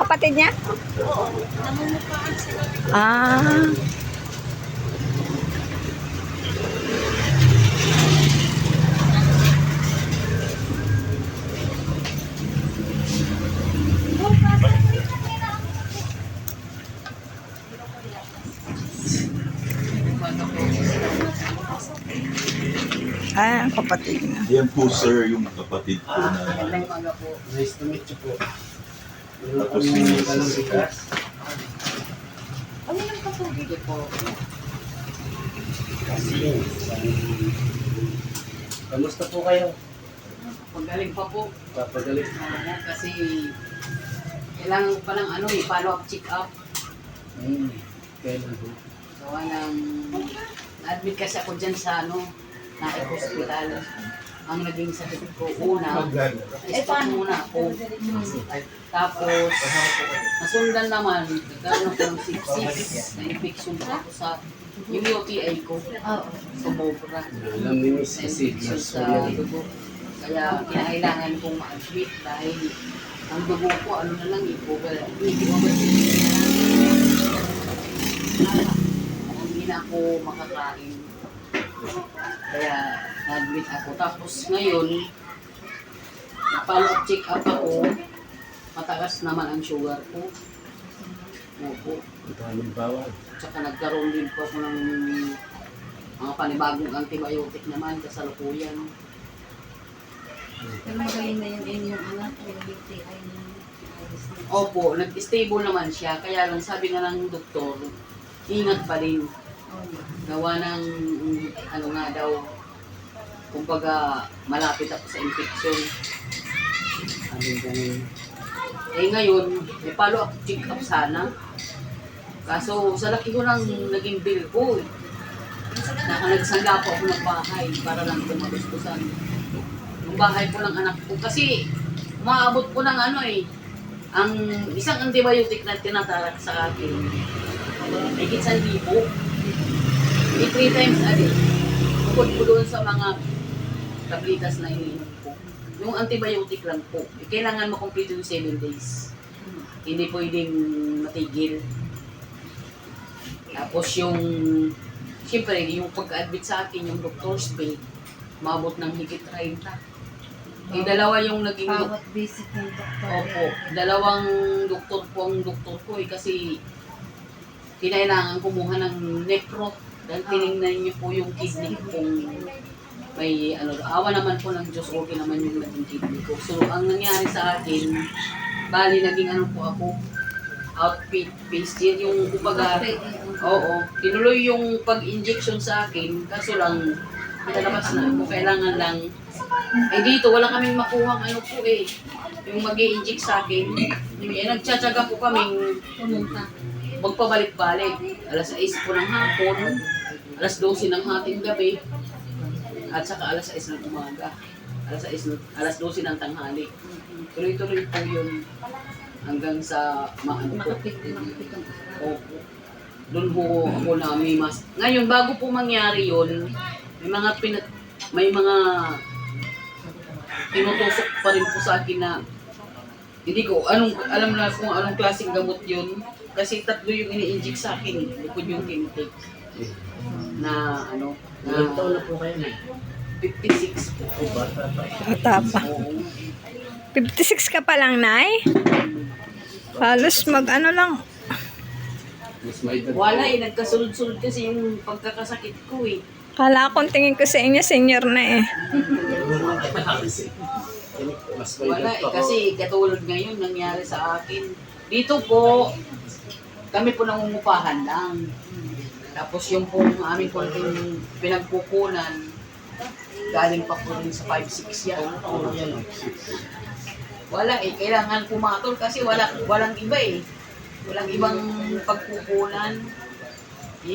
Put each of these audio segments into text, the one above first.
kapatid niya? Oo, namumukhaan sila. Ah. Ah, ang kapatid niya. Yan po sir, yung kapatid ko na Magandang umaga po. Nice to meet you po. Meron Tapos kami yung- dalang bigas. Ano yung katubig? Sige po. Kasi, kamusta po kayo? Pagaling pa po. Papagaling. Kasi kailangan ko pa ng follow-up check-up. Kailan po? Gawa ng na-admit kasi ako dyan sa hospital. Ang naging sakit ko una, stop muna ako. Tapos, nasundan naman, nagkaroon ako ng sepsis, na-infection pa ako sa yung UTI ko. Sumobra. Alam ni Miss kasi Na-infection sa dugo. Kaya kinakailangan kong ma-admit dahil ang dugo ko, na lang, hindi na ako makakain. Kaya na-admit ako. Tapos ngayon, follow-up check-up ako. Mataas naman ang sugar ko. Opo. ang daming bawal. Tsaka nagkaroon din po ako ng mga panibagong antibiotic naman kasalukuyan. Pero magaling na yung inyong anak, yung UTI niya. Opo, nag-stable naman siya. Kaya lang sabi nga ng doktor, ingat pa rin. Gawa ng nga daw, kumbaga malapit ako sa infection. Aming ganun. Ngayon, may follow-up check-up sana. Kaso sa laki ko nang naging bill ko, nagsangga po ako ng bahay para lang kumagustusan. Yung bahay po ng anak ko. Kasi umaabot po ng ang isang antibiotic na tinatarak sa akin, may 1,000. 3 times a day. Bukod po doon sa mga tablitas na iniinom ko. Yung antibiotic lang po, kailangan makomplete yung 7 days. Hindi pwedeng matigil. Tapos siyempre, yung pagka-admit sa akin, yung doctor's bill, mabot ng higit 30. Dalawa yung naging Bawat visit ng doktor. Opo, dalawang doktor po ang doktor ko kasi kinailangan kumuha ng necro dahil tinignan niyo po yung kidney ko kung may awa naman po ng Diyos, okay naman yung naging kidney ko. So, ang nangyari sa akin, bali naging po ako, outpatient yung kumbaga, oo, tinuloy yung pag-injection sa akin, kaso lang, pinalabas na ako, kailangan lang, dito, wala kaming makuhang yung mag-i-inject sa akin, nagtsatsaga po kaming magpabalik-balik, alas 6 po ng hapon, alas 12 ng hating gabi, at saka alas 6 ng umaga, alas 12 ng tanghali. Tuloy-tuloy po yun hanggang sa maano po. Opo. Doon po ako na may mas... Ngayon, bago po mangyari yun, may mga tinutusok pa rin po sa akin na hindi ko alam na kung anong klaseng gamot yun. Kasi 3 yung ini-inject sa akin, bukod yung tinitake. Na Ilang taon na po kayo na? 56 po. Bata pa. Bata pa. Oo. 56 ka pa lang, Nay? Halos lang. Mas may edad. Wala nagkasulod-sulod kasi yung pagkakasakit ko Kala ko tingin ko sa inyo, senior na eh. Mas may Wala edad pa. kasi katulad ngayon nangyari sa akin. Dito po, kami po nangungupahan lang. Tapos yung pong aming konting pinagkukunan, galing pa po rin sa 5-6 yan. Wala kailangan pumatol kasi walang iba Walang ibang pagkukunan.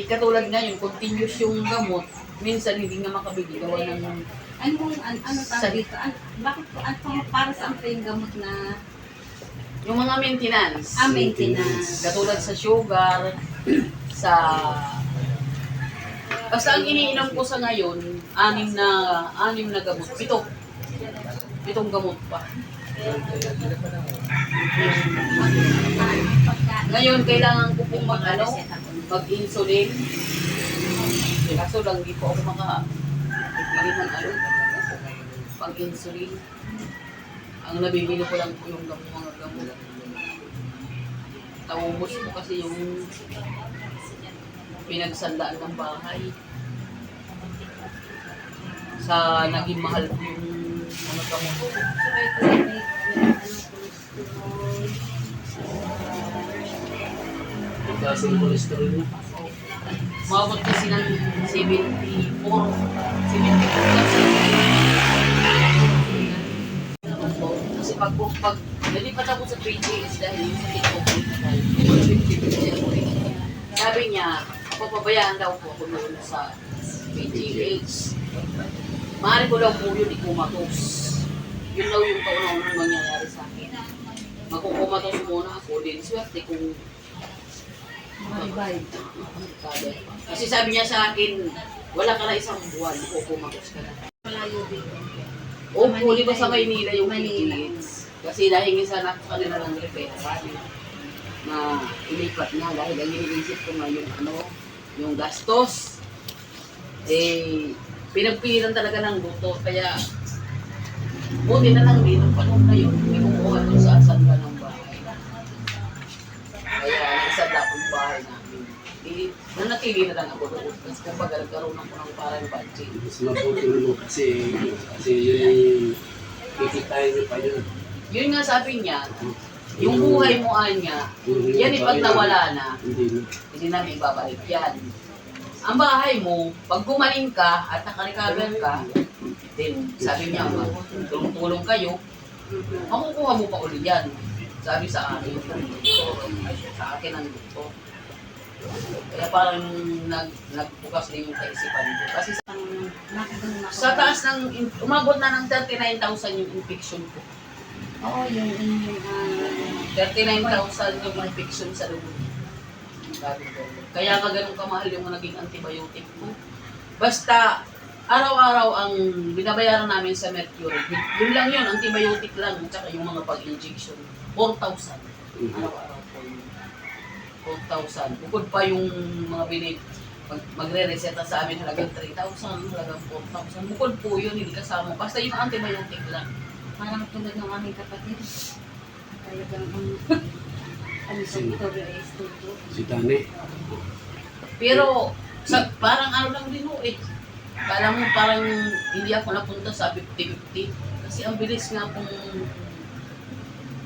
Katulad ngayon, continuous yung gamot. Minsan hindi nga makabigay gawa ng... Ano tawag dito? Bakit po, para saan po yung gamot na Yung mga maintenance. maintenance? Katulad sa sugar, sa... Basta ang iniinom ko sa ngayon, 6 na gamot. 7 gamot pa. Ngayon, kailangan ko pong mag-insulin. Kaso lang, di po ako makapili ng pag-insulin. Ang nabibili ko lang po yung mga gamot. Naubos ko kasi yung pinagsandaan ng bahay. Sa naging mahal ko yung mga gamot ko. Mataas ang cholesterol niya. Umabot kasi ng 74. 74. Kasi pag nalipat ako sa PGS dahil yung sakit ko, sabi niya, papabayaan daw po ako noon sa PGH. Maaari ko daw po yun ikumatos. Yun daw yung kaunang mangyayari sa akin. Makukumatos muna ako din. Swerte kung kasi sabi niya sa akin, wala ka na isang buwan, kukumatos ka na. Malayo dito. Opo, di ba sa Maynila yung PGH? Kasi dahil sa kanila ng repera na ilipat na dahil ang iniisip ko nga yung gastos. Pinagpilitan talaga ng doktor, kaya buti na lang din, ang panahon na yun, may kumuha doon sa asanda ng bahay. Kaya nagsanda akong bahay namin. Nanatili na lang ako doon. Kasi kung nagkaroon ako ng parang budget. Mas mabuti naman kasi yun ay kikitain niyo pa yun. Yun nga sabi niya, yung buhay mo Anya, yan pag nawala na, hindi na may babalik yan. Ang bahay mo, pag gumaling ka at nakarecover ka, then sabi niya, tulong-tulong kayo, makukuha mo pa ulit yan. Sabi sa akin, sa akin ang doktor. Kaya parang nagbukas din yung kaisipan ko. Kasi sa taas ng, umabot na ng 39,000 yung infection ko. Oo, yung 39,000 yung infection sa dugo. Sabi ko. Kaya ka ganun kamahal yung naging antibiotic ko. Basta, araw-araw ang binabayaran namin sa Mercury. Yun lang yun, antibiotic lang, at saka yung mga pag-injection. 4,000. Araw-araw po yun. 4,000. Bukod pa yung mga binib, magre-reseta sa amin halagang 3,000, halagang 4,000. Bukod po yun, hindi kasama. Basta yung antibiotic lang. parang tulad ng aming kapatid. Talagang ano sa ito, resto. Si Tane. Pero, parang ano lang din ho eh. Kala mo parang hindi ako napunta sa 50-50. Kasi ang bilis nga pong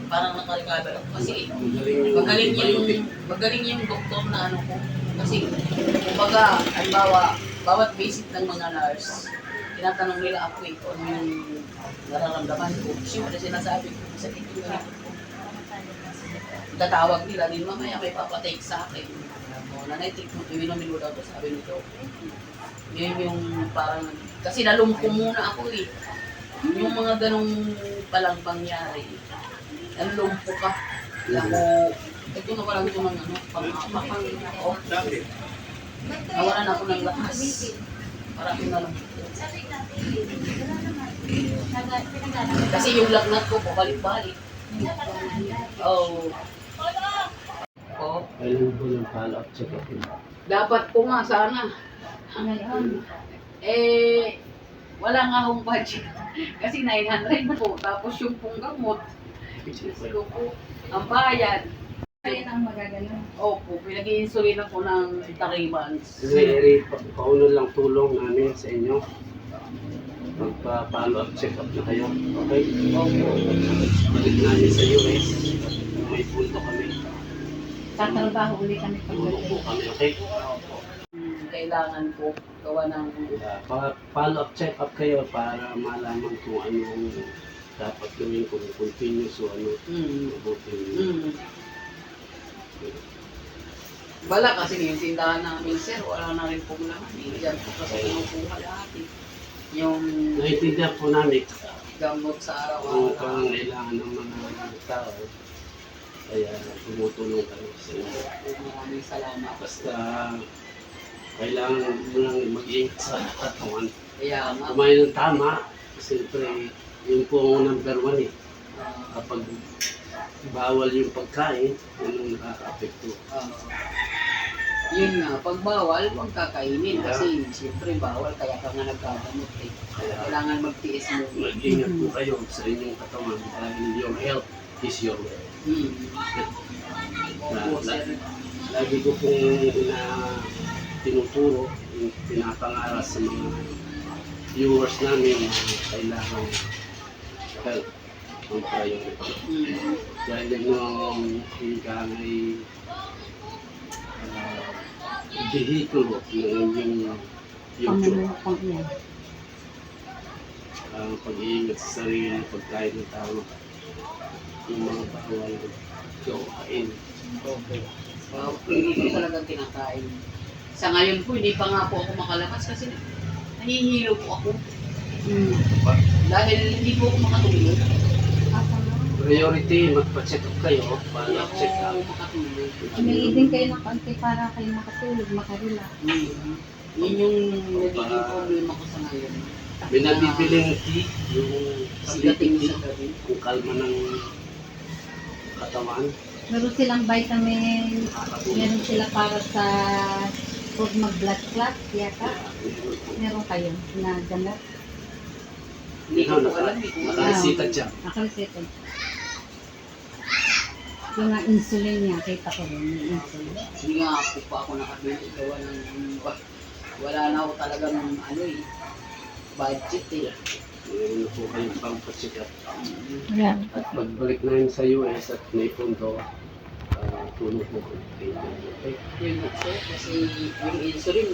parang nakarecover ako. Kasi magaling yung doktor na ano ko. Kasi, kumbaga, halimbawa, bawat visit ng mga nurse, tinatanong nila ako kung ano yung nararamdaman ko. Siyempre, sinasabi ko, sakit yung ganito ko. Tatawag nila din, mamaya may papatake sa akin. Nanay-take mo, iwinumin mo daw to, sabi nito. Yun yung parang, kasi nalumpong muna ako eh. Yung mga ganong palang pangyari, nalumpo ka. Ako, ito na walang ito ng ano, pang-apakang ako. Nawalan ako ng lakas. Parang na lang. Kasi yung lagnat ko, pabalik-balik. Oh. Oh. Kailan po yung follow-up check-up yun? Dapat ko nga sana. Ngayon, Wala nga akong budget. Kasi 900 po. Tapos yung pong gamot, gusto ko ang bayad. kaya nang magagaling. Opo, pinag-i-insulin ako ng 3 months. Kasi pauno lang tulong namin sa inyo. Magpa-follow up check-up na kayo. Okay? Opo. Balik namin sa US. May punto kami. Tatrabaho ulit kami Tulong po kami, okay? Kailangan ko gawa ng Follow up check-up kayo para malaman kung anong dapat gawin, kung continuous o ano. Mabuti. Wala kasi yung tindahan namin, sir. Wala na rin pong laman. Diyan po kasi kinukuha lahat eh. Yung Naintindihan po namin gamot sa kung araw-araw. pangangailangan ng mga tao. Kaya tumutulong kami sa inyo. Maraming salamat. Basta kailangan mo lang mag-ingat sa katawan. Kaya nga, Kumain ng tama, siyempre yun po ang number 1 eh. Kapag bawal yung pagkain, yun ang ang nakaka-apekto. Yun nga, pag bawal, huwag kakainin kasi siyempre bawal, kaya ka nga nagkagamot eh. Kailangan magtiis mo. Mag-ingat po kayo sa inyong katawan dahil your health is your wealth. Opo, sir. Lagi ko pong tinuturo, pinapangaral sa mga viewers namin na kailangan health ang priority. Dahil yung hinggang ay vehikulo ng yung ang pag-iingat sa sarili, pagkain ng tao, yung mga bawal kain. Okay. Hindi ko talaga kinakain. Sa ngayon po, hindi pa nga po ako makalabas kasi nahihilo po ako. Dahil hindi po ako makatulog. Priority, magpa-check up kayo para Hindi ako check up. makatulog. Umili din kayo ng konti para kayo makatulog, makarelax. Yun yung nagiging problema ko sa ngayon. May nabibiling tea, yung sleeping Pagdating tea, sa gabi. kung kalma ng katawan, Meron silang vitamin, nakakatulog. meron sila para sa pag mag-blood clot, yata. Meron kayo na gamot. Hindi ko po alam eh kung ano. Nakaresita dyan. Nakareseta. Yung nga insulin niya, kita ko rin yung insulin. Hindi nga po pa ako nakabili. Gawa ng wala na ako talagang ano eh. Budget eh. Meron na po kayong pang-check up. Yan. At pagbalik namin sa US at may pundo, tulong po kayo. Okay? Yun nga sir. Kasi yung insulin,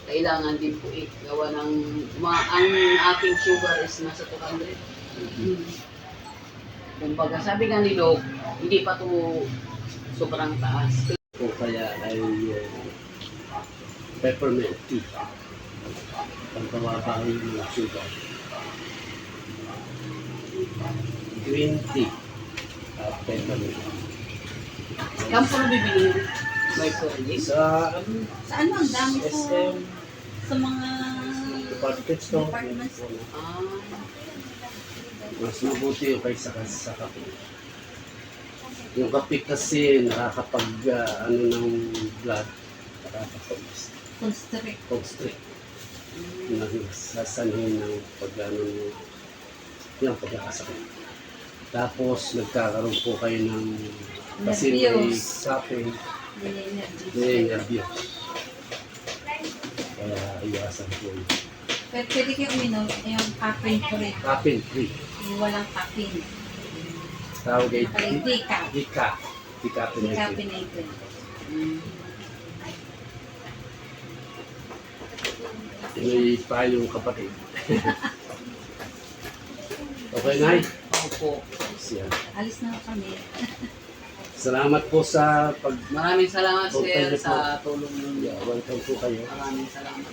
kailangan din po eh. Gawa ng, ang aking sugar is nasa 200. Kumbaga, sabi nga ni Log, hindi pa to sobrang taas. O kaya ay peppermint tea. Pagkawabahin ng sugar. Green tea. At peppermint. Saan po nabibili may service? Sa Sa ano, ang dami po SM sa mga department store, departments. Ah, mas mabuti yung kaysa sa kape. Yung kape kasi nakakapag ano ng blood, Constrict. constrict. Sasanhin ng pag-ano yung pagkakasakit. Tapos nagkakaroon po kayo ng kasi may Nervyos. kape, Nile-energy. may nervyos. Kaya iwasan po yun. Pwede kayo uminom yung caffeine free. Caffeine free. Yung walang caffeine. Tawag ay Nakalagay decaf. decaffeinated. Decaffeinated. May pa yung kapatid. Okay, Nay? opo. Siya. Alis na kami. Salamat po sa pag... Maraming salamat Okay, sir po. sa tulong ninyo. Yeah, welcome po kayo. Maraming salamat.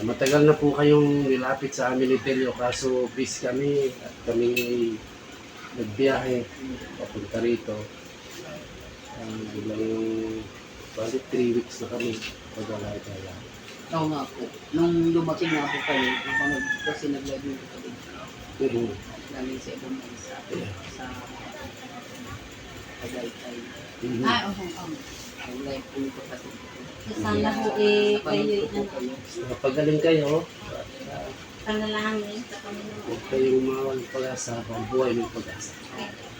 Matagal na po kayong nilapit sa amin ni Telio kaso busy kami at kami nagbiyahe papunta rito. Bilang bali 3 weeks na kami pag-alala. Oo nga po. Nung dumating na po kayo, napanood kasi nag-live ko kami. Galing sa ibang bansa. Yeah. Sa Tagaytay. Oo. Nag-live po nito kasi. Sana po kayo Napanood ko po kayo. Pagaling kayo at panalangin sa Panginoon. huwag kayong mawal pag-asa, buhay ng pag-asa. Okay.